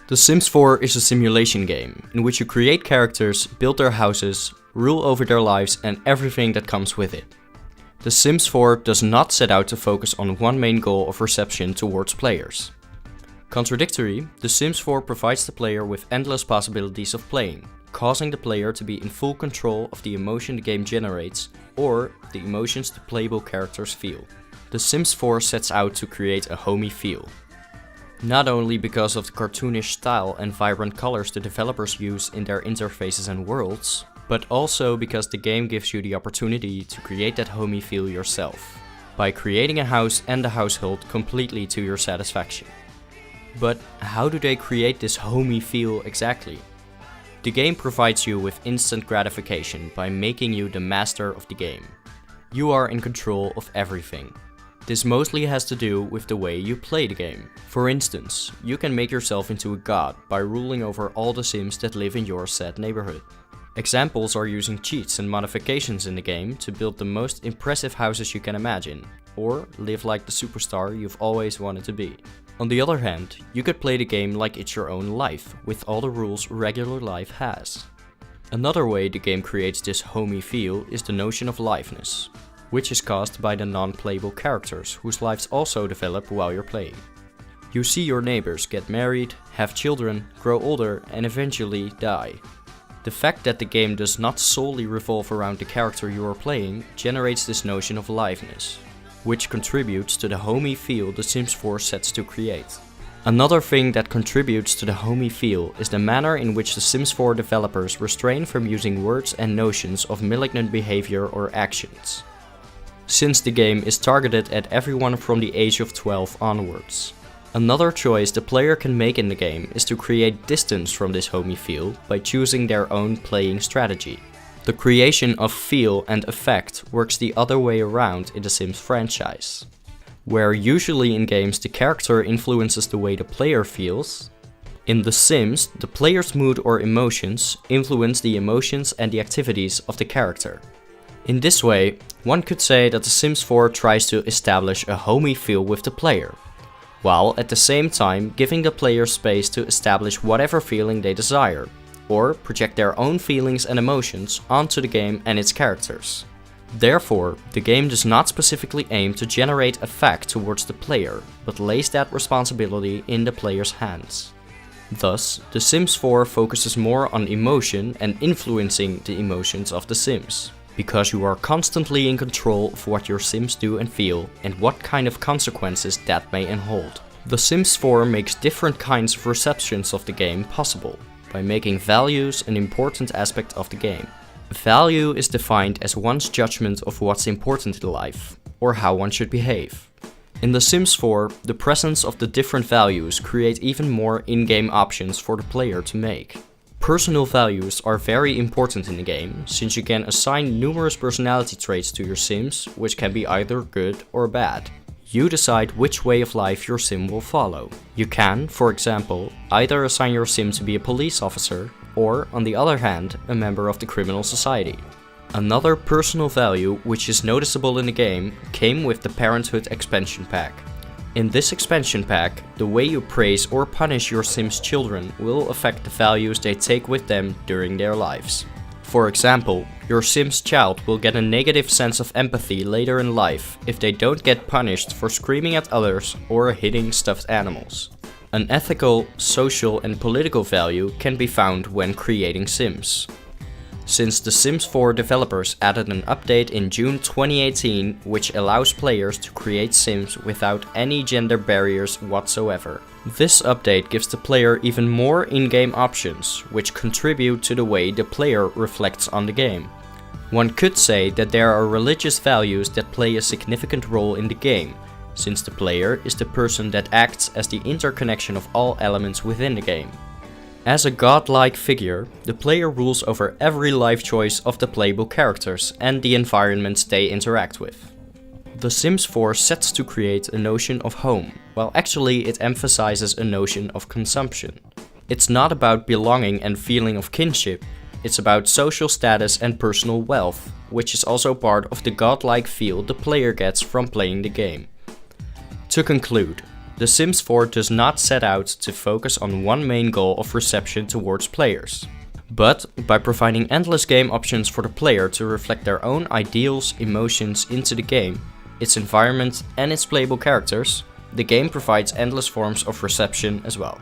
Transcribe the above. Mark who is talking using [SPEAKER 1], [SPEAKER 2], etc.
[SPEAKER 1] The Sims 4 is a simulation game in which you create characters, build their houses, rule over their lives and everything that comes with it. The Sims 4 does not set out to focus on one main goal of reception towards players. Contradictory, The Sims 4 provides the player with endless possibilities of playing, causing the player to be in full control of the emotion the game generates or the emotions the playable characters feel. The Sims 4 sets out to create a homey feel. Not only because of the cartoonish style and vibrant colors the developers use in their interfaces and worlds, but also because the game gives you the opportunity to create that homey feel yourself, by creating a house and a household completely to your satisfaction. But how do they create this homey feel exactly? The game provides you with instant gratification by making you the master of the game. You are in control of everything. This mostly has to do with the way you play the game. For instance, you can make yourself into a god by ruling over all the Sims that live in your said neighborhood. Examples are using cheats and modifications in the game to build the most impressive houses you can imagine, or live like the superstar you've always wanted to be. On the other hand, you could play the game like it's your own life, with all the rules regular life has. Another way the game creates this homey feel is the notion of liveness, which is caused by the non-playable characters whose lives also develop while you're playing. You see your neighbors get married, have children, grow older and eventually die. The fact that the game does not solely revolve around the character you are playing generates this notion of liveness, which contributes to the homey feel The Sims 4 sets to create. Another thing that contributes to the homey feel is the manner in which The Sims 4 developers restrain from using words and notions of malignant behavior or actions, since the game is targeted at everyone from the age of 12 onwards. Another choice the player can make in the game is to create distance from this homey feel by choosing their own playing strategy. The creation of feel and effect works the other way around in the Sims franchise, where usually in games the character influences the way the player feels. In The Sims, the player's mood or emotions influence the emotions and the activities of the character. In this way, one could say that The Sims 4 tries to establish a homey feel with the player, while at the same time giving the player space to establish whatever feeling they desire, or project their own feelings and emotions onto the game and its characters. Therefore, the game does not specifically aim to generate effect towards the player, but lays that responsibility in the player's hands. Thus, The Sims 4 focuses more on emotion and influencing the emotions of the Sims, because you are constantly in control of what your Sims do and feel and what kind of consequences that may hold. The Sims 4 makes different kinds of receptions of the game possible, by making values an important aspect of the game. Value is defined as one's judgment of what's important in life, or how one should behave. In The Sims 4, the presence of the different values create even more in-game options for the player to make. Personal values are very important in the game, since you can assign numerous personality traits to your Sims, which can be either good or bad. You decide which way of life your Sim will follow. You can, for example, either assign your Sim to be a police officer, or, on the other hand, a member of the criminal society. Another personal value which is noticeable in the game came with the Parenthood expansion pack. In this expansion pack, the way you praise or punish your Sims' children will affect the values they take with them during their lives. For example, your Sim's child will get a negative sense of empathy later in life if they don't get punished for screaming at others or hitting stuffed animals. An ethical, social and political value can be found when creating Sims. Since The Sims 4 developers added an update in June 2018 which allows players to create Sims without any gender barriers whatsoever. This update gives the player even more in-game options, which contribute to the way the player reflects on the game. One could say that there are religious values that play a significant role in the game, since the player is the person that acts as the interconnection of all elements within the game. As a godlike figure, the player rules over every life choice of the playable characters and the environments they interact with. The Sims 4 sets to create a notion of home, while actually it emphasizes a notion of consumption. It's not about belonging and feeling of kinship, it's about social status and personal wealth, which is also part of the godlike feel the player gets from playing the game. To conclude, The Sims 4 does not set out to focus on one main goal of reception towards players, but by providing endless game options for the player to reflect their own ideals, emotions into the game, its environment and its playable characters, the game provides endless forms of reception as well.